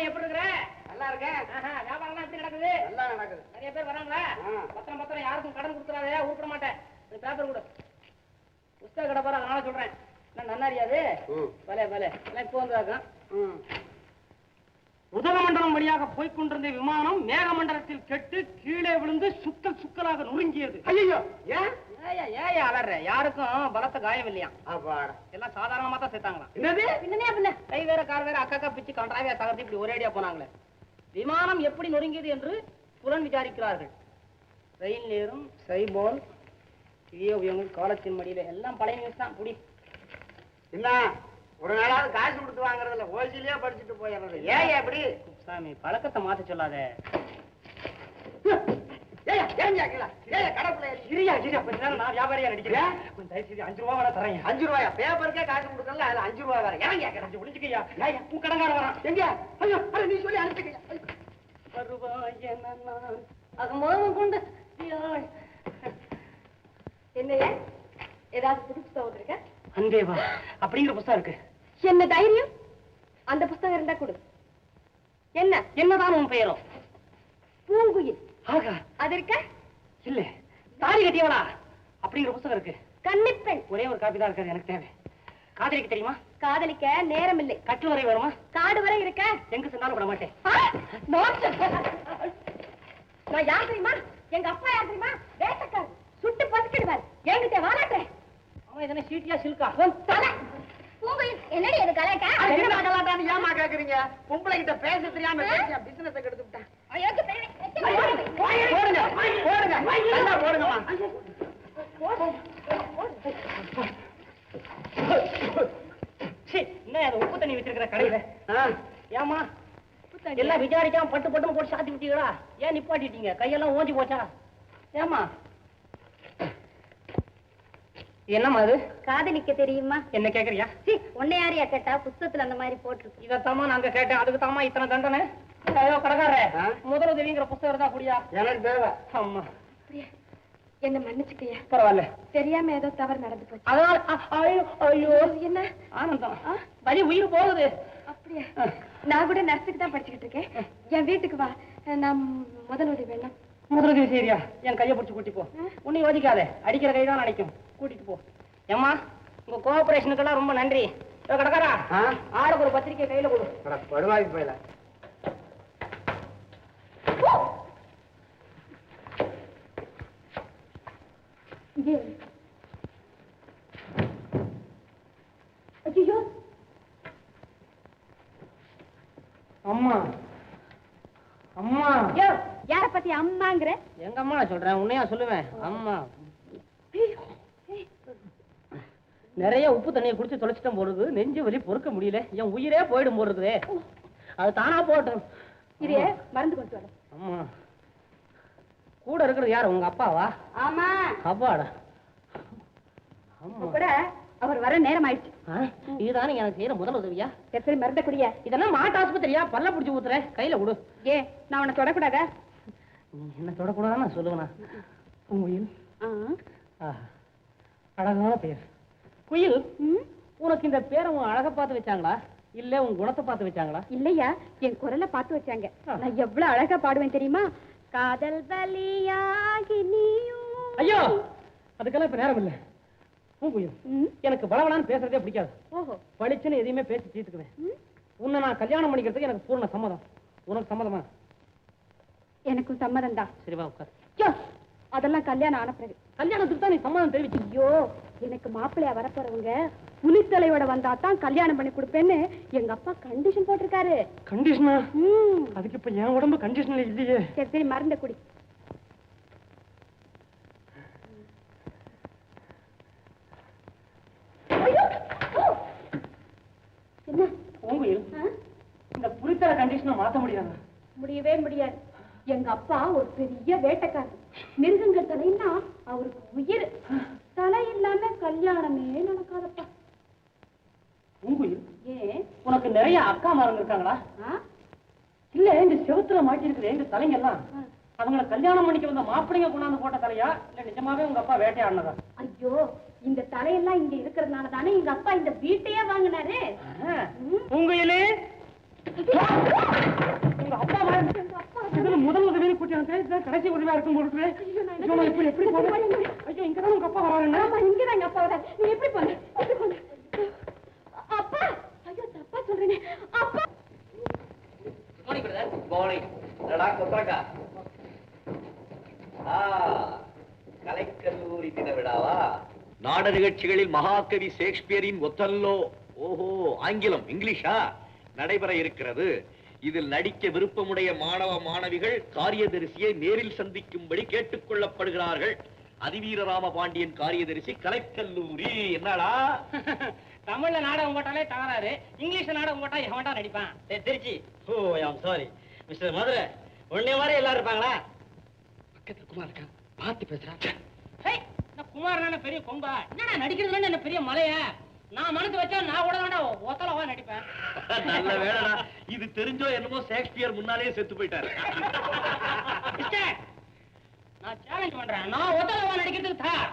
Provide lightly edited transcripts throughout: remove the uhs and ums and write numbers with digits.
குப்புசாமி எப்படி இருக்கிற? நல்லா இருக்கேன். வியாபாரம் எப்படி நடக்குது? நல்லா நடக்குது. நிறைய பேர் வராங்களா? பத்திரம் யாருக்கும் கடன் கொடுத்துறாதே, ஊற்ற மாட்டேன். பேப்பர் கொடு. புஸ்தக கடை பாரு, அதனால சொல்றேன். நன்னாரியாது இப்போ வந்தாக்கம் உதகமண்டலம் வழியாக போய்கொண்டிருந்த விமானம் மேகமண்டலத்தில் கெட்டு கீழே விழுந்து சுக்கலாக நொறுங்கியது. ஐயோ, ஏன் அலற? யாருக்கும் பலத்த காயம் இல்லையா? எல்லாம் சாதாரணமா தான் சேர்த்தாங்களாம். என்னது? கை வேற கார் வேற அக்காக்கா பிச்சு கண்டாவியா தகர்த்து இப்படி ஒரேடியா போனாங்களே. விமானம் எப்படி நொறுங்கியது என்று புலன் விசாரிக்கிறார்கள். ரயில் நேரம், சைபோல், காலத்தின் மடியில எல்லாம் பழைய நியூஸ் தான். புடி என்ன ஒரு நாளாவது காசு கொடுத்து வாங்குறதுல ஹோல்சேலியா படிச்சுட்டு போயிடுறது. ஏன் எப்படி? சாமி பழக்கத்தை மாத்த சொல்லாத. நான் வியாபாரியா நடிக்கிறேன். 5 ரூபா வர தரேன். 5 ரூபாயா? பேப்பருக்கே காசு கொடுக்கல, அதுல 5 ரூபா வேற. ஏன் கேட்கறேன்? முடிச்சுக்கையா? உன் கடங்கார வரான். எங்க? ஐயோ, நீ சொல்லி அனுப்பிச்சுக்கையா. கொண்டு என்னைய ஏதாவது புது புத்தகம் வந்திருக்க? அன்பேவா அப்படிங்கிற புத்தகம் இருக்கு. என்ன தைரியம்? அந்த புத்தகம் இருந்தா கொடு. என்னதான் உன் பெயரோ? பூங்குயில். ஆகா, அது இருக்க? இல்ல, தாலி கட்டியவளா அப்படிங்கிற புத்தகம் இருக்கு. கன்னிப்பெண். ஒரே ஒரு காப்பி தான் இருக்காது, எனக்கு தேவை. காதலிக்க தெரியுமா? காதலிக்க நேரம் இல்லை. கட்டு வரை வருமா? காடு வரை இருக்க. எங்க சொன்னாலும் விட மாட்டேன். நான் யார் தெரியுமா? எங்க அப்பா யார் தெரியுமா? வேட்டக்காரர். சுட்டு பசுக்கிடுவார். என்கிட்ட வாராட்டேன். அவன் இதனை சீட்டியா சில்கா? என்னடி அது கலாட்டா? ஏமா கேக்குறீங்க? பொம்பளை கிட்ட பேச தெரியாம பிசினஸ் கெடுத்து விட்டேன். உப்பு தண்ணி வச்சிருக்கிற கடையில ஏமா எல்லாம் விசாரிக்காம பட்டு பட்டு போட்டு சாத்தி விட்டீங்களா? ஏன் நிப்பாட்டிட்டீங்க? கையெல்லாம் ஓஞ்சி போச்சா? ஏமா என்னம்மா அது? காதலிக்க தெரியுமா? என்ன கேக்குறியா? உன்னை யாரையா கேட்டா? புத்தகத்துல அந்த மாதிரி போட்டிருக்கு. இதத்தாமா நாங்க கேட்டேன். அதுக்கு தாமா இத்தனை தண்டனை? கடைக்கார முதலுதவிங்கிற புத்தகம் இருந்தா குடியா? எனக்கு தேவை. அம்மா என்ன மன்னிச்சுக்கையா. பரவாயில்ல, தெரியாம ஏதோ தவறு நடந்து போச்சு. அதனால ஐயோ என்ன ஆனந்தம், வலி உயிர் போகுது. அப்படியா? நான் கூட நர்ஸுக்கு தான் படிச்சுக்கிட்டு இருக்கேன். என் வீட்டுக்கு வா, நான் முதலுதவி வேணும். முதலுதவி சரியா? என் கையை பிடிச்சு கூட்டி போ. உன்னை யோசிக்காத, அடிக்கிற கை தான் அடிக்கும். கூட்டிட்டு போ. ஏம்மா, உங்க கோஆபரேஷனுக்கெல்லாம் ரொம்ப நன்றி. கடைக்காரா, ஆளுக்கு ஒரு பத்திரிக்கை கையில கொடு. படுவாய் போயில. ஐயோ, அம்மா அம்மா. யார பத்தி அம்மாங்கிற? எங்க அம்மா சொல்றேன், உன்னையா சொல்லுவேன். அம்மா நிறைய உப்பு தண்ணியை குடிச்சு தொலைச்சிட்டம் போடுது. நெஞ்சு வலி பொறுக்க முடியல. என் உயிரே போயிடும் போடுறதே. அது தானா போகட்டும். இதே மருந்து கொண்டு வர. அம்மா கூட இருக்கிறது யாரு? உங்க அப்பாவா? ஆமா. அப்பாடா. கூட அவர் வர நேரம் ஆயிடுச்சு. இதுதானே எனக்கு செய்யற முதல் உதவியா? சரி, மருந்த குடியா? இதெல்லாம் மாட்டு ஆஸ்பத்திரியா? பல்ல பிடிச்சி ஊத்துற, கையில கொடு. நான் உன்னை தொடக்கூடாதா? என்ன தொடக்கூடாதா? சொல்லுங்கண்ணா. குயில். அழகான பெயர் குயில். உனக்கு இந்த பேரை உன் அழகை பார்த்து வச்சாங்களா, இல்ல உன் குணத்தை பார்த்து வச்சாங்களா? இல்லையா, என் குரலை பார்த்து வச்சாங்க. நான் எவ்வளவு அழகா பாடுவேன் தெரியுமா? காதல் வலியாகி நீயும். ஐயோ, அதுக்கெல்லாம் இப்ப நேரம் இல்ல. பூங்குயில், எனக்கு பலவனான்னு பேசுறதே பிடிக்காது. ஓஹோ, பளிச்சுன்னு எதையுமே பேசி தீர்த்துக்குவேன். உன்னை நான் கல்யாணம் பண்ணிக்கிறதுக்கு எனக்கு பூர்ண சம்மதம். உனக்கு சம்மதமா? எனக்கும் சம்மதம் தான். சரி வா உட்கார். அதெல்லாம் கல்யாணம் ஆன பிறகு. கல்யாணத்துக்கு தான் நீ சம்மதம் தெரிவிச்சு. ஐயோ, எனக்கு மாப்பிள்ளையா வரப்போறவங்க புலித்தலையோட வந்தா தான் கல்யாணம் பண்ணி கொடுப்பேன்னு எங்க அப்பா கண்டிஷன் போட்டிருக்காரு. கண்டிஷனா? அதுக்கு இப்ப என் உடம்பு கண்டிஷன்ல இல்லையே. சரி சரி, மருந்த குடி. என்ன பூங்குயில், இந்த புலித்தலை கண்டிஷனை மாத்த முடியாது. முடியவே முடியாது. எங்க அப்பா ஒரு பெரிய வேட்டைக்காரர். மிருகங்கள் தலைன்னா அவருக்கு உயிர். தலை இல்லாம கல்யாணமே நடக்காதப்பா. பூங்குயில், உனக்கு நிறைய அக்கா மாருங்க இருக்காங்களா? இல்ல, இந்த செவுத்துல மாட்டி இருக்குது எங்க தலைங்க எல்லாம். அவங்களை கல்யாணம் பண்ணிக்க வந்த மாப்பிள்ளைங்க கொண்டாந்து போட்ட தலையா, இல்ல நிஜமாவே உங்க அப்பா வேட்டையாடினதா? ஐயோ, இந்த தலையெல்லாம் இங்க இருக்கிறதுனால தானே எங்க அப்பா இந்த வீட்டையே வாங்கினாரு. பூங்குயிலே, இதுதான் கடைசி உதவியா இருக்கும் பொழுது. ஐயோ நான் இப்படி எப்படி போறேன்? ஐயோ இங்கதான் உங்க அப்பா வராருங்க. ஆமா இங்கதான் எங்க அப்பா வராரு. நீ எப்படி போன? எப்படி போன? அப்பா ஐயோ தப்பா சொல்றேனே. அப்பா மார்னிங் பிரதர். மார்னிங். என்னடா கொத்தரக்கா? கலைக்கல்லூரி தின விழாவா? நாடக நிகழ்ச்சிகளில் மகாகவி ஷேக்ஸ்பியரின் ஒத்தல்லோ, ஓஹோ ஆங்கிலம் இங்கிலீஷா நடைபெற இருக்கிறது. இதில் நடிக்க விருப்பமுடைய மாணவ மாணவிகள் காரியதரிசியை நேரில் சந்திக்கும்படி கேட்டுக் கொள்ளப்படுகிறார்கள். அதிவீரராம பாண்டியன் காரியதரிசி, கலைக்கல்லூரி. என்னடா தமிழ்ல நாடகம் போட்டாலே தகராறு, இங்கிலீஷ்ல நாடகம் போட்டா எவன்டா நடிப்பான்? Trichy. Oh I'm sorry mister Madurai. உன்னை மாதிரி எல்லாரும் இருப்பாங்களா? பக்கத்துல குமார் இருக்கான், பார்த்து பேசுறான். குமார் பெரிய கொம்பா? என்னடா நடிக்கிறதுல என்ன பெரிய மலைய? நான் மனசு வச்சா நான் கூட வேண்டாம் ஒத்தலவா நடிப்பேன். நல்ல வேலைடா. இது தெரிஞ்சோ என்னமோ ஷேக்ஸ்பியர் முன்னாலே செத்து போயிட்டாரு. நான் சேலஞ்ச் பண்றேன், நான் ஒத்தலவா நடிக்கிறதுக்கு தயார்.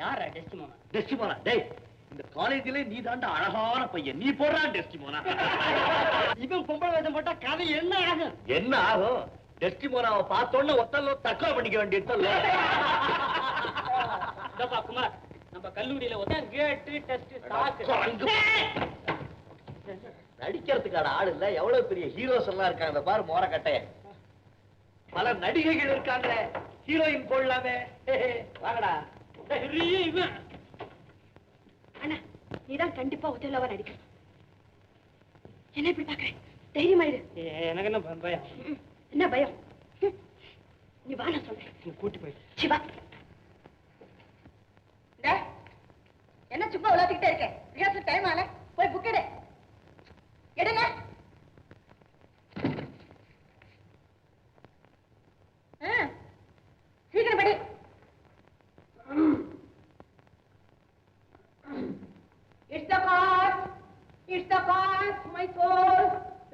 யாரா டெஸ்டிமோனா? டெஸ்டிமோனா? டேய் இந்த காலேஜிலே நீ தாண்டா அழகான பையன், நீ போடுறா டெஸ்டிமோனா. இவன் பொம்பளை வேஷம் போட்டா கதை என்ன ஆகும்? என்ன ஆகும்? டெஸ்டிமோனாவை பார்த்தோன்னு ஒத்தல்லோ தற்கொலை பண்ணிக்க வேண்டியது. குமார் நம்ம கல்லூரியில கேட்டு டெஸ்ட் நடிக்கிறதுக்கான ஆள் இல்ல. எவ்வளவு பெரிய ஹீரோஸ் எல்லாம் இருக்காங்க பாரு. மோரக்கட்டைய பல நடிகைகள் இருக்காங்க. ஹீரோயின் போடலாமே. வாங்கடா. அண்ணா நீதான் கண்டிப்பா ஒத்தல்லவா நடிக்கணும். என்ன இப்படி பாக்குறேன்? தைரியமாயிரு. எனக்கு என்ன பயம்? என்ன பயம்? நீ வா நான் சொல்றேன். கூட்டி போய் சிவா என்ன சும்மா விளையாட்டுக்கிட்டே இருக்கேன்? ரிஹர்சல் டைம் ஆல, போய் புக் எடு. எடுங்க. சீக்கிரம் படி. It's the cause. It's the cause, my soul.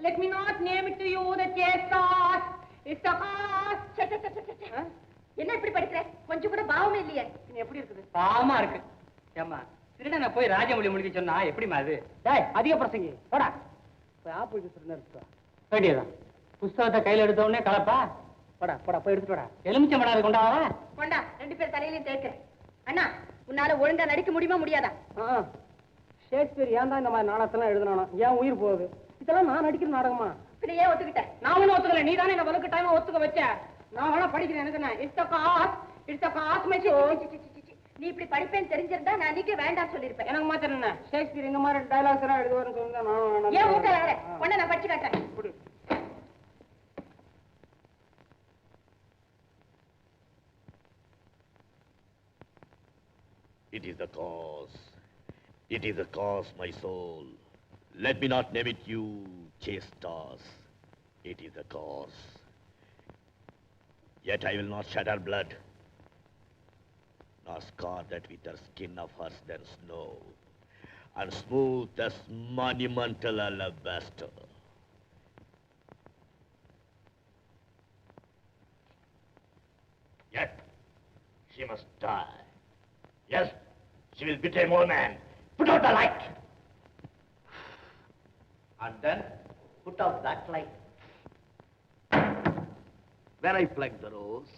Let me not name it to you, the chase cause. It's the cause. என்ன இப்படி படிக்கிற? கொஞ்சம் கூட பாவமே இல்லையே. எப்படி இருக்குது? பாவமா இருக்கு. ஏமா திருடனை போய் ராஜமொழி முடிக்க சொன்னா எப்படிமா அது? டேய் அதிக பிரசங்கி போடா. போய் ஆப்பிள் ஜூஸ் எடுத்து வேண்டியதான். புஸ்தகத்தை கையில எடுத்த உடனே கலப்பா. போடா போடா போய் எடுத்துட்டு வாடா. எலுமிச்சம் படாது கொண்டாவா? கொண்டா. ரெண்டு பேர் தலையிலையும் தேய்க்கிறேன். அண்ணா உன்னால ஒழுங்கா நடிக்க முடியுமா முடியாதா? ஷேக்ஸ்பியர் ஏன் தான் இந்த மாதிரி நாடகத்தெல்லாம் எழுதினானோ? ஏன் உயிர் போகுது? இதெல்லாம் நான் நடிக்கிற நாடகமா? பின்ன ஏன் ஒத்துக்கிட்ட? நான் ஒன்னும் ஒத்துக்கல. நீ தானே என்ன வலுக்கு டைமா ஒத்துக்க வச்ச. நான் வேணா படிக்கிறேன். எனக்கு என்ன? It's the cause. It's the cause, my soul. நீ இப்படி படிப்பேன்னு தெரிஞ்சிருந்தா நான் அன்னைக்கு வேண்டாம் சொல்லிருப்பேன். எனக்கு மாத்திரம் என்ன? ஷேக்ஸ்பியர் இந்த மாதிரி டயலாக்ஸ் எல்லாம் எழுதுவாருன்னு சொன்னா நான் ஏன் ஊட்டல வர? உன்னை நான் படிச்சு காட்டுறேன். It is the cause. It is the cause, my soul. Let me not name it you, chase stars. It is the cause. Yet I will not shed her blood, nor scar that with her skin of hers than snow, and smooth as monumental alabaster. Yet she must die. Yes, she will betray more man. Put out the light. And then put out that light. When I pluck the rose,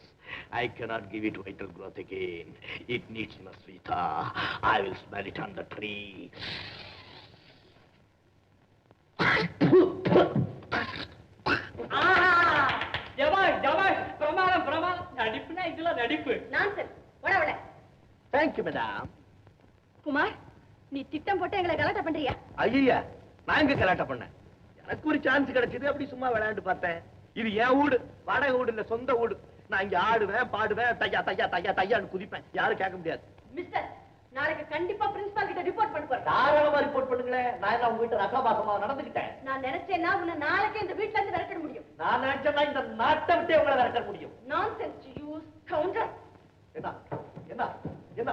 I cannot give it vital growth again. It needs Masvita. I will smell it on the tree. பிரமாதம் பிரமாதம். நடிப்புனா இதெல்லாம் நடிப்பு. Nonsense. போடா. Thank you, madam. Kumar நீ திட்டம் போட்டு எங்களை கலாட்டா பண்றியா? ஐயா, நான் எங்க கலாட்டா பண்ணேன்? எனக்கு ஒரு சான்ஸ் கிடைச்சது, அப்படி சும்மா விளையாண்டு பார்த்தேன். இது என் வீடு, வாடகை வீடு இல்ல, சொந்த வீடு. நான் இங்க ஆடுவேன், பாடுவேன், தையா தையா தையா தையான்னு குதிப்பேன். யாரும் கேட்க முடியாது. மிஸ்டர், நாளைக்கு கண்டிப்பா பிரின்சிபால் கிட்ட ரிப்போர்ட் பண்ண போறேன். தாராளமா ரிப்போர்ட் பண்ணுங்களேன். நான் என்ன உங்க வீட்டு ரசபாசமா நடந்துக்கிட்டேன்? நான் நினைச்சேன்னா உன்னை நாளைக்கே இந்த வீட்ல இருந்து விரட்ட முடியும். நான் நினைச்சேன்னா இந்த நாட்டை விட்டே உங்களை விரட்ட முடியும். Nonsense you scoundrel. என்ன என்ன என்ன?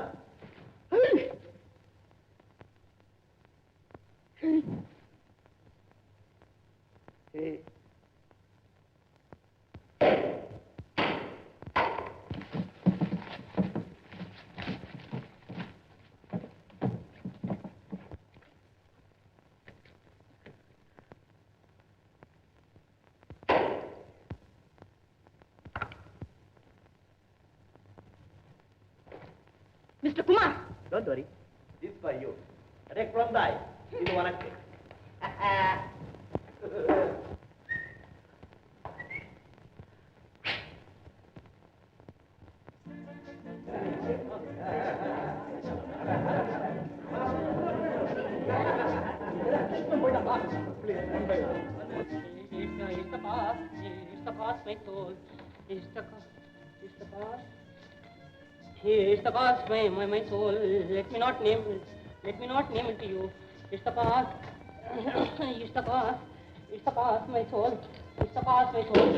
Hey. Mister Kumar. Don't worry. This for you. அரே குழந்தாய், இது உனக்கு. It's the past, my soul. Let me not name it to you. It's the past. It's the past. It's the past, my soul. It's the past, my soul.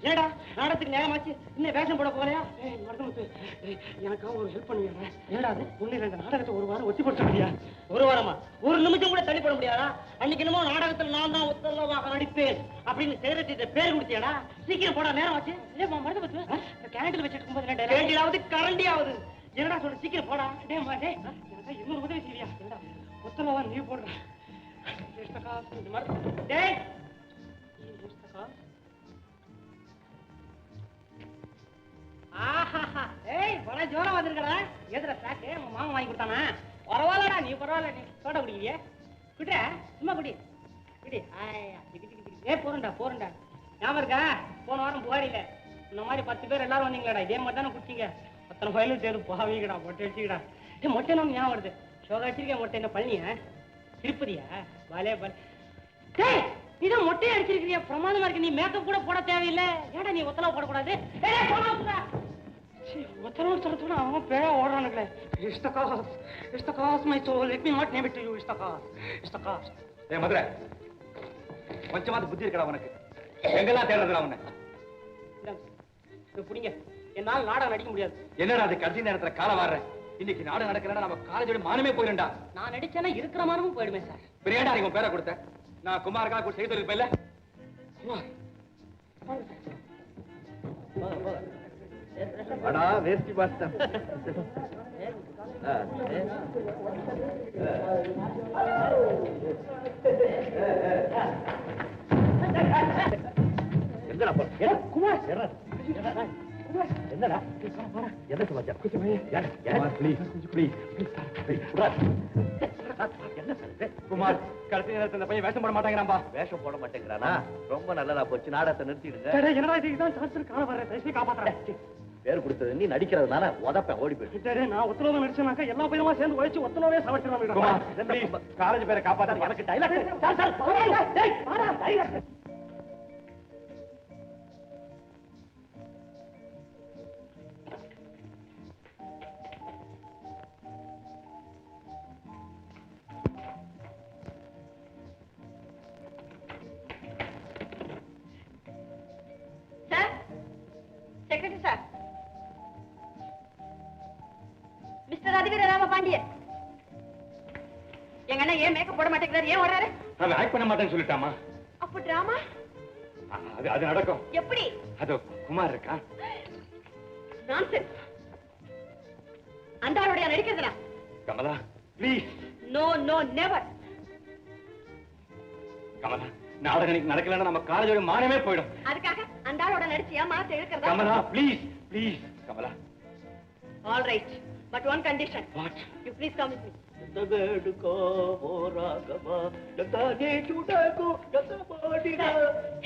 ஏடா நாடத்துக்கு நேரமாச்சு இன்னும் வேஷம் போட போகலையா? மருதமுத்து, எனக்காக ஒரு ஹெல்ப் பண்ணுவீங்க? ஏடா அது ஒண்ணு ரெண்டு நாடகத்தை ஒரு வாரம் ஒத்தி போட முடியா? ஒரு வாரமா? ஒரு நிமிஷம் கூட தள்ளி போட முடியாதா? அன்னைக்கு என்னமோ நாடகத்தில் நான் தான் உத்தரவாக நடிப்பேன் அப்படின்னு செக்ரட்டரி பேர் கொடுத்தியாடா? சீக்கிரம் போடா, நேரம் ஆச்சு. மருதமுத்து, கேண்டில் வச்சுட்டு இருக்கும்போது கேண்டிலாவது கரண்டியாவது என்னடா சொல்லு, சீக்கிரம் போடா. எனக்கு இன்னொரு உதவி செய்யா? உத்தரவா நீ போடுற. டேய் ஆஹா, ஏய் பல ஜோரம் வந்திருக்கடா. எதுல சாக்கு மாமா வாங்கி கொடுத்தானா? பரவாயில்லடா, நீ பரவாயில்ல. நீ சோடா குடிக்கிறிய? குடிடா, சும்மா குடி குடி. போறண்டா. ஞாபகம் இருக்கா? போன வாரம் புகாரில இந்த மாதிரி 10 பேர் எல்லாரும் வந்தீங்களாடா. இதே மாதிரி தானே குடிச்சிங்க. அத்தனை வயலும் தேர்வு பாவீங்கடா. மொட்டை அடிச்சுக்கடா. மொட்டை நம்ம ஞாபகம் வருது. ஷோகா அடிச்சிருக்கேன். மொட்டை என்ன பழனியா? திருப்பதியா? பாலே நீதான் மொட்டையை அடிச்சிருக்கிறியா? பிரமாதமா இருக்கு. நீ மேக்கப் கூட போட தேவையில்லை. ஏடா நீ ஒத்தலா போடக்கூடாது? ஒத்தலா சொல்ல அவன் பேர ஓடுறானுங்களே. It's the cost. It's the cost, my soul. Let me not name it to you. It's the cost. It's the cost. ஏய் மதுரை, கொஞ்சமாவது புத்தி இருக்கடா உனக்கு. எங்கெல்லாம் தேடுறதுடா உன்னை? புடிங்க, என்னால் நாடகம் நடிக்க முடியாது. என்னடா அது கடைசி நேரத்துல கால வாடுற? இன்னைக்கு நாடகம் நடக்கிறா நம்ம காலேஜோட மானமே போயிடும்டா. நான் நடிச்சேன்னா இருக்கிற மானமும் போயிடுமே சார். பிரியடா நீங்க பேரை கொடுத்த நான் குமாருக்கா கூட செய்து இருப்பேன் இல்ல? அடா வேஸ்டி பாஸ்டர். எங்கடா போ? குமார் என்னடா என்ன சமாச்சாரம்? குமார், கடைசி நேரத்தில் இந்த பையன் வேஷம் போட மாட்டேங்கிறான்பா. வேஷம் போட மாட்டேங்கிறானா? ரொம்ப நல்லதா போச்சு. நாடகத்தை நிறுத்திடுங்க. என்னடா இதுதான் சான்ஸ் காண வர தயவுசெய்து காப்பாத்துறேன். பேர் கொடுத்தது நீ நடிக்கிறதுனால உதப்ப ஓடி போயிட்டு. நான் ஒத்தனோவை நடிச்சேனாக்கா எல்லா பையனுமா சேர்ந்து உழைச்சு ஒத்தனோவே சமைச்சிருவாங்க. காலேஜ் பேரை காப்பாற்ற எனக்கு dialogue. Sir, secretary sir, mister Athiveera Rama Pandian. எங்க அண்ணா ஏன் மேக்கப் போட மாட்டேங்கிறாரு? ஏன் வர்றாரு? அவன் ஆக்ட் பண்ண மாட்டேன்னு சொல்லிட்டாமா. அப்போ டிராமா அது நடக்கும். எப்படி? அது குமார் இருக்கா? நான்சென்ஸ். அந்த ஆளுடைய நடிக்கிறதுனா? Kamala please. No no never. Kamala, நாடகம் நடக்கலன்னா நம்ம காலேஜோட மானமே போயிடும். அதுக்காக அந்த ஆளோட நடிச்சியா மாத்த இழுக்கிறதா? Kamala please please. Kamala. All right, but one condition. What? You please come with me.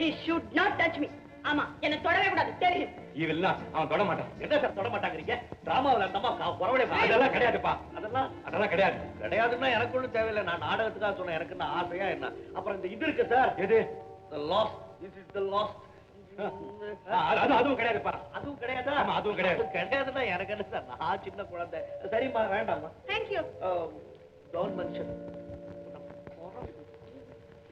He should not touch me. ஆமா, என்ன தொடவே கூடாது. தெரியும். இவெல்லாம் அவன் தொட மாட்டான். என்ன சார் தொட மாட்டாங்கறீங்க? டிராமாவுல அந்தமா புறவடை அதெல்லாம் கிடையாதுப்பா. அதெல்லாம் கிடையாது. கிடையாதுன்னா எனக்கு ஒண்ணும் தேவையில்லை. நான் நாடகத்துக்காக சொன்னேன். எனக்கு என்ன ஆசையா என்ன? அப்புறம் இந்த இது இருக்கு சார். எது? The lost. This is the lost. அதுவும் கிடையாதுப்பா. அதுவும் கிடையாதா? ஆமா, அதுவும் கிடையாது. கிடையாதுன்னா எனக்கு என்ன சார்? நான் சின்ன குழந்தை. சரிம்மா, வேண்டாம்மா. Thank you. Don't mention.